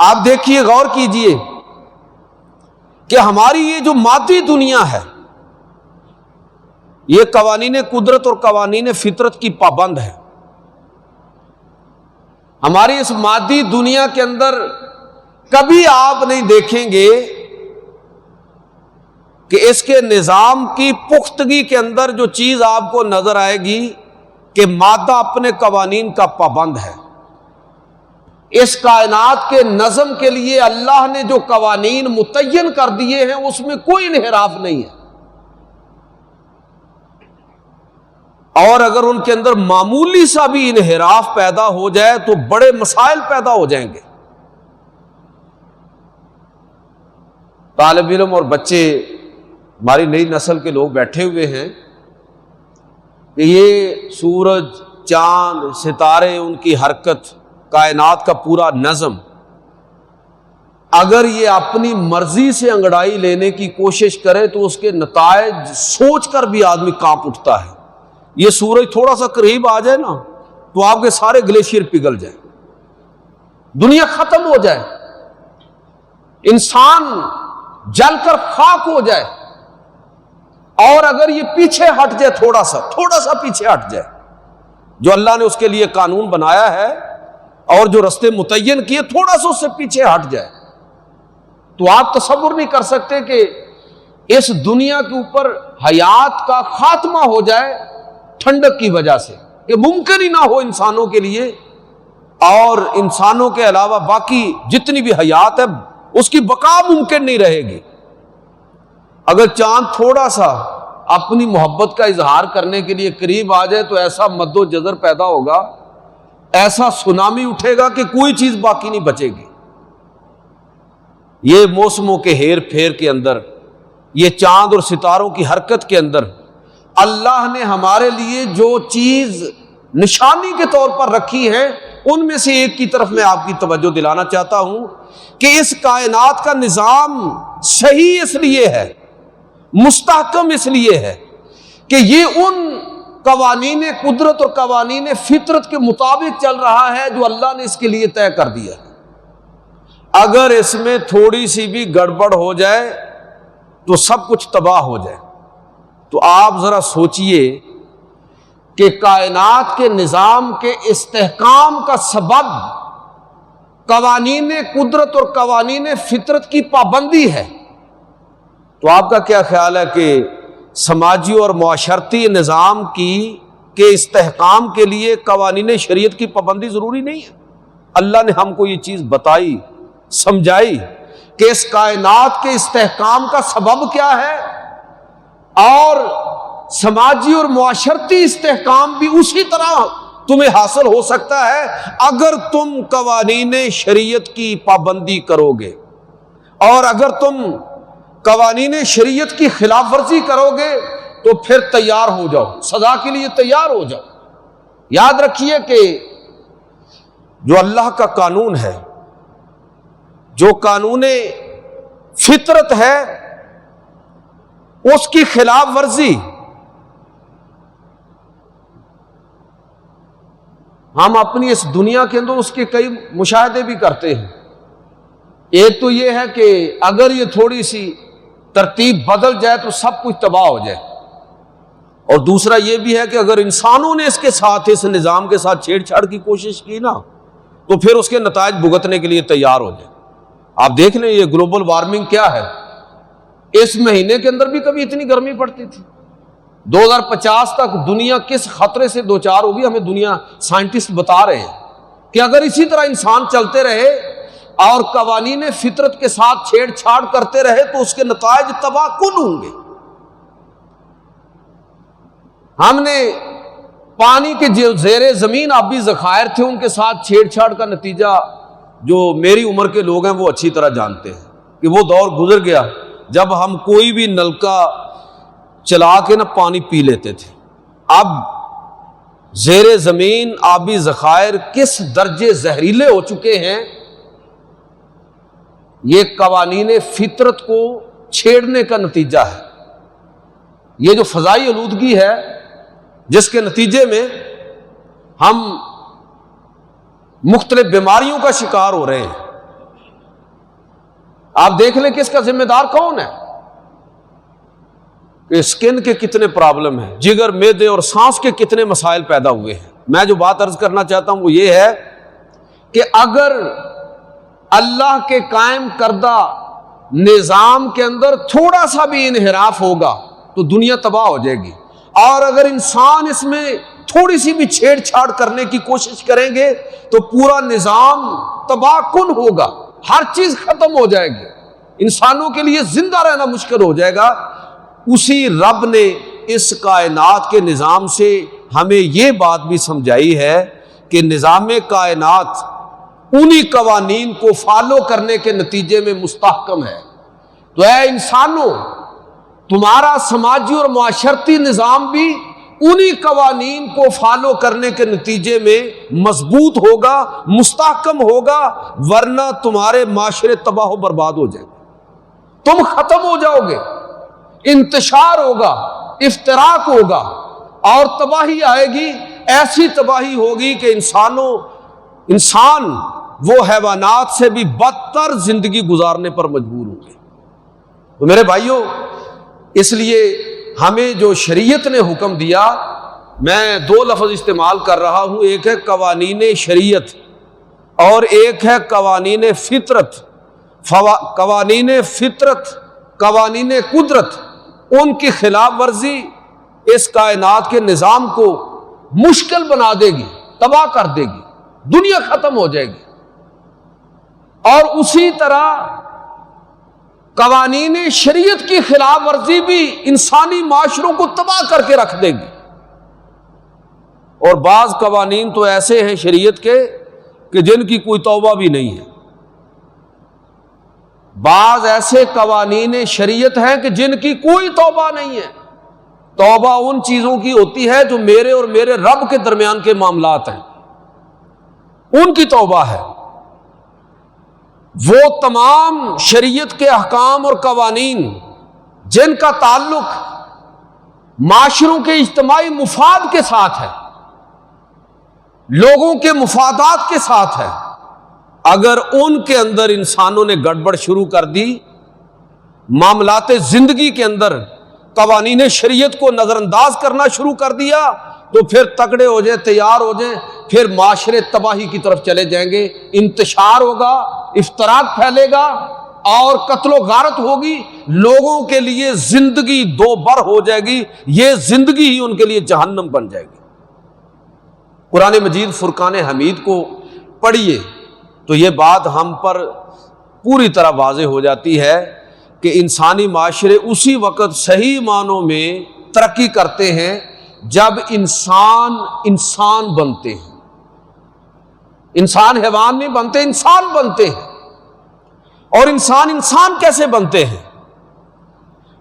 آپ دیکھیے، غور کیجئے کہ ہماری یہ جو مادی دنیا ہے یہ قوانین قدرت اور قوانین فطرت کی پابند ہے۔ ہماری اس مادی دنیا کے اندر کبھی آپ نہیں دیکھیں گے کہ اس کے نظام کی پختگی کے اندر جو چیز آپ کو نظر آئے گی کہ مادہ اپنے قوانین کا پابند ہے۔ اس کائنات کے نظم کے لیے اللہ نے جو قوانین متعین کر دیے ہیں اس میں کوئی انحراف نہیں ہے، اور اگر ان کے اندر معمولی سا بھی انحراف پیدا ہو جائے تو بڑے مسائل پیدا ہو جائیں گے۔ طالب علم اور بچے، ہماری نئی نسل کے لوگ بیٹھے ہوئے ہیں کہ یہ سورج، چاند، ستارے، ان کی حرکت، کائنات کا پورا نظم، اگر یہ اپنی مرضی سے انگڑائی لینے کی کوشش کرے تو اس کے نتائج سوچ کر بھی آدمی کانپ اٹھتا ہے۔ یہ سورج تھوڑا سا قریب آ جائے نا تو آپ کے سارے گلیشیئر پگھل جائیں، دنیا ختم ہو جائے، انسان جل کر خاک ہو جائے، اور اگر یہ پیچھے ہٹ جائے، تھوڑا سا پیچھے ہٹ جائے، جو اللہ نے اس کے لیے قانون بنایا ہے اور جو رستے متعین کیے، تھوڑا سا اس سے پیچھے ہٹ جائے، تو آپ تصور نہیں کر سکتے کہ اس دنیا کے اوپر حیات کا خاتمہ ہو جائے ٹھنڈک کی وجہ سے، کہ ممکن ہی نہ ہو انسانوں کے لیے، اور انسانوں کے علاوہ باقی جتنی بھی حیات ہے اس کی بقا ممکن نہیں رہے گی۔ اگر چاند تھوڑا سا اپنی محبت کا اظہار کرنے کے لیے قریب آ جائے تو ایسا مد و جزر پیدا ہوگا، ایسا سونامی اٹھے گا کہ کوئی چیز باقی نہیں بچے گی۔ یہ موسموں کے ہیر پھیر کے اندر، یہ چاند اور ستاروں کی حرکت کے اندر اللہ نے ہمارے لیے جو چیز نشانی کے طور پر رکھی ہے، ان میں سے ایک کی طرف میں آپ کی توجہ دلانا چاہتا ہوں کہ اس کائنات کا نظام صحیح اس لیے ہے، مستحکم اس لیے ہے کہ یہ ان قوانین قدرت اور قوانین فطرت کے مطابق چل رہا ہے جو اللہ نے اس کے لیے طے کر دیا ہے۔ اگر اس میں تھوڑی سی بھی گڑبڑ ہو جائے تو سب کچھ تباہ ہو جائے۔ تو آپ ذرا سوچئے کہ کائنات کے نظام کے استحکام کا سبب قوانین قدرت اور قوانین فطرت کی پابندی ہے، تو آپ کا کیا خیال ہے کہ سماجی اور معاشرتی نظام کے استحکام کے لیے قوانین شریعت کی پابندی ضروری نہیں ہے؟ اللہ نے ہم کو یہ چیز بتائی، سمجھائی کہ اس کائنات کے استحکام کا سبب کیا ہے، اور سماجی اور معاشرتی استحکام بھی اسی طرح تمہیں حاصل ہو سکتا ہے اگر تم قوانین شریعت کی پابندی کرو گے، اور اگر تم قوانین شریعت کی خلاف ورزی کرو گے تو پھر تیار ہو جاؤ، سزا کے لیے تیار ہو جاؤ۔ یاد رکھیے کہ جو اللہ کا قانون ہے، جو قانون فطرت ہے، اس کی خلاف ورزی ہم اپنی اس دنیا کے اندر اس کے کئی مشاہدے بھی کرتے ہیں۔ ایک تو یہ ہے کہ اگر یہ تھوڑی سی ترتیب بدل جائے تو سب کچھ تباہ ہو جائے، اور دوسرا یہ بھی ہے کہ اگر انسانوں نے اس کے ساتھ، اس نظام کے ساتھ چھیڑ چھاڑ کی کوشش کی نا تو پھر اس کے نتائج بھگتنے کے لیے تیار ہو جائے۔ آپ دیکھ لیں یہ گلوبل وارمنگ کیا ہے، اس مہینے کے اندر بھی کبھی اتنی گرمی پڑتی تھی، 2050 تک دنیا کس خطرے سے دوچار ہوگی ہمیں دنیا سائنٹسٹ بتا رہے ہیں کہ اگر اسی طرح انسان چلتے رہے اور قوانین فطرت کے ساتھ چھیڑ چھاڑ کرتے رہے تو اس کے نتائج تباہ کن ہوں گے۔ ہم نے پانی کے جو زیر زمین آبی ذخائر تھے ان کے ساتھ چھیڑ چھاڑ کا نتیجہ جو میری عمر کے لوگ ہیں وہ اچھی طرح جانتے ہیں کہ وہ دور گزر گیا جب ہم کوئی بھی نلکا چلا کے نہ پانی پی لیتے تھے۔ اب زیر زمین آبی ذخائر کس درجے زہریلے ہو چکے ہیں، یہ قوانین فطرت کو چھیڑنے کا نتیجہ ہے۔ یہ جو فضائی آلودگی ہے جس کے نتیجے میں ہم مختلف بیماریوں کا شکار ہو رہے ہیں، آپ دیکھ لیں کہ اس کا ذمہ دار کون ہے؟ کہ سکن کے کتنے پرابلم ہیں، جگر، معدے اور سانس کے کتنے مسائل پیدا ہوئے ہیں۔ میں جو بات عرض کرنا چاہتا ہوں وہ یہ ہے کہ اگر اللہ کے قائم کردہ نظام کے اندر تھوڑا سا بھی انحراف ہوگا تو دنیا تباہ ہو جائے گی، اور اگر انسان اس میں تھوڑی سی بھی چھیڑ چھاڑ کرنے کی کوشش کریں گے تو پورا نظام تباہ کن ہوگا، ہر چیز ختم ہو جائے گی، انسانوں کے لیے زندہ رہنا مشکل ہو جائے گا۔ اسی رب نے اس کائنات کے نظام سے ہمیں یہ بات بھی سمجھائی ہے کہ نظام کائنات انہی قوانین کو فالو کرنے کے نتیجے میں مستحکم ہے۔ تو اے انسانوں، تمہارا سماجی اور معاشرتی نظام بھی انہی قوانین کو فالو کرنے کے نتیجے میں مضبوط ہوگا، مستحکم ہوگا، ورنہ تمہارے معاشرے تباہ و برباد ہو جائیں گے، تم ختم ہو جاؤ گے، انتشار ہوگا، افتراق ہوگا اور تباہی آئے گی۔ ایسی تباہی ہوگی کہ انسان وہ حیوانات سے بھی بدتر زندگی گزارنے پر مجبور ہوں گے۔ تو میرے بھائیوں، اس لیے ہمیں جو شریعت نے حکم دیا، میں دو لفظ استعمال کر رہا ہوں، ایک ہے قوانین شریعت اور ایک ہے قوانین فطرت۔ قوانین فطرت، قوانین قدرت، ان کی خلاف ورزی اس کائنات کے نظام کو مشکل بنا دے گی، تباہ کر دے گی، دنیا ختم ہو جائے گی۔ اور اسی طرح قوانین شریعت کی خلاف ورزی بھی انسانی معاشروں کو تباہ کر کے رکھ دے گی۔ اور بعض قوانین تو ایسے ہیں شریعت کے کہ جن کی کوئی توبہ بھی نہیں ہے۔ بعض ایسے قوانین شریعت ہیں کہ جن کی کوئی توبہ نہیں ہے۔ توبہ ان چیزوں کی ہوتی ہے جو میرے اور میرے رب کے درمیان کے معاملات ہیں، ان کی توبہ ہے۔ وہ تمام شریعت کے احکام اور قوانین جن کا تعلق معاشروں کے اجتماعی مفاد کے ساتھ ہے، لوگوں کے مفادات کے ساتھ ہے، اگر ان کے اندر انسانوں نے گڑبڑ شروع کر دی، معاملات زندگی کے اندر قوانین شریعت کو نظر انداز کرنا شروع کر دیا، تو پھر تکڑے ہو جائیں، تیار ہو جائیں، پھر معاشرے تباہی کی طرف چلے جائیں گے، انتشار ہوگا، افتراق پھیلے گا اور قتل و غارت ہوگی، لوگوں کے لیے زندگی دو بر ہو جائے گی، یہ زندگی ہی ان کے لیے جہنم بن جائے گی۔ قرآن مجید فرقان حمید کو پڑھیے تو یہ بات ہم پر پوری طرح واضح ہو جاتی ہے کہ انسانی معاشرے اسی وقت صحیح معنوں میں ترقی کرتے ہیں جب انسان بنتے ہیں۔ انسان حیوان نہیں بنتے، انسان بنتے ہیں۔ اور انسان کیسے بنتے ہیں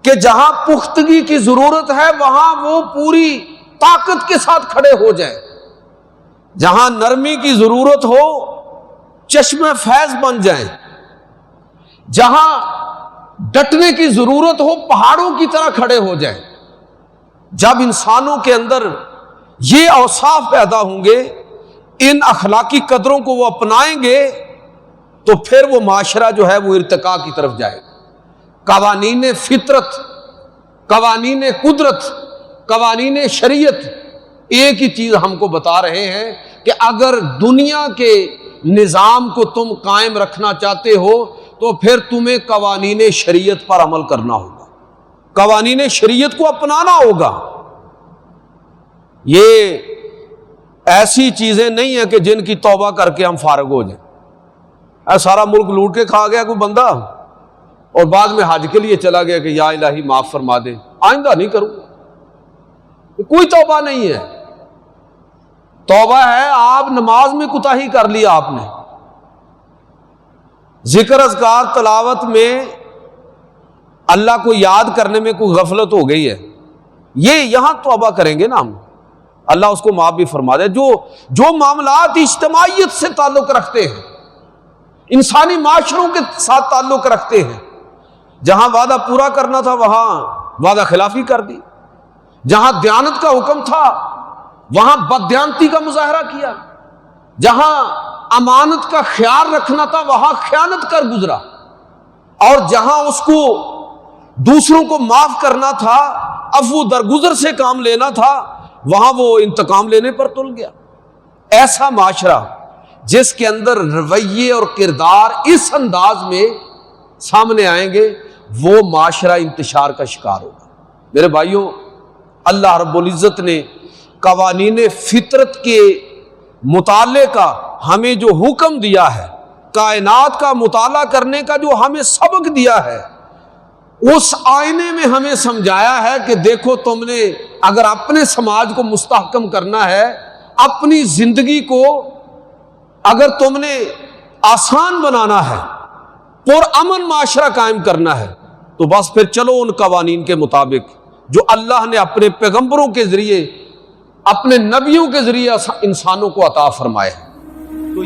کہ جہاں پختگی کی ضرورت ہے وہاں وہ پوری طاقت کے ساتھ کھڑے ہو جائیں، جہاں نرمی کی ضرورت ہو چشم فیض بن جائیں، جہاں ڈٹنے کی ضرورت ہو پہاڑوں کی طرح کھڑے ہو جائیں۔ جب انسانوں کے اندر یہ اوصاف پیدا ہوں گے، ان اخلاقی قدروں کو وہ اپنائیں گے، تو پھر وہ معاشرہ جو ہے وہ ارتقاء کی طرف جائے گا۔ قوانین فطرت، قوانین قدرت، قوانین شریعت ایک ہی چیز ہم کو بتا رہے ہیں کہ اگر دنیا کے نظام کو تم قائم رکھنا چاہتے ہو تو پھر تمہیں قوانین شریعت پر عمل کرنا ہوگا، قوانین شریعت کو اپنانا ہوگا۔ یہ ایسی چیزیں نہیں ہیں کہ جن کی توبہ کر کے ہم فارغ ہو جائیں۔ سارا ملک لوٹ کے کھا گیا کوئی بندہ اور بعد میں حج کے لیے چلا گیا کہ یا الہی معاف فرما دے، آئندہ نہیں کروں گا، کوئی توبہ نہیں ہے۔ توبہ ہے آپ نماز میں کوتاہی کر لیا، آپ نے ذکر اذکار تلاوت میں اللہ کو یاد کرنے میں کوئی غفلت ہو گئی ہے، یہ یہاں توبہ کریں گے نا ہم، اللہ اس کو معاف بھی فرما دے۔ جو معاملات اجتماعیت سے تعلق رکھتے ہیں، انسانی معاشروں کے ساتھ تعلق رکھتے ہیں، جہاں وعدہ پورا کرنا تھا وہاں وعدہ خلافی کر دی، جہاں دیانت کا حکم تھا وہاں بددیانتی کا مظاہرہ کیا، جہاں امانت کا خیال رکھنا تھا وہاں خیانت کر گزرا، اور جہاں اس کو دوسروں کو معاف کرنا تھا، عفو درگزر سے کام لینا تھا، وہاں وہ انتقام لینے پر تل گیا۔ ایسا معاشرہ جس کے اندر رویے اور کردار اس انداز میں سامنے آئیں گے، وہ معاشرہ انتشار کا شکار ہوگا۔ میرے بھائیوں، اللہ رب العزت نے قوانین فطرت کے مطالعے کا ہمیں جو حکم دیا ہے، کائنات کا مطالعہ کرنے کا جو ہمیں سبق دیا ہے، اس آئینے میں ہمیں سمجھایا ہے کہ دیکھو، تم نے اگر اپنے سماج کو مستحکم کرنا ہے، اپنی زندگی کو اگر تم نے آسان بنانا ہے، پرامن معاشرہ قائم کرنا ہے، تو بس پھر چلو ان قوانین کے مطابق جو اللہ نے اپنے پیغمبروں کے ذریعے، اپنے نبیوں کے ذریعے انسانوں کو عطا فرمائے ہیں۔ تو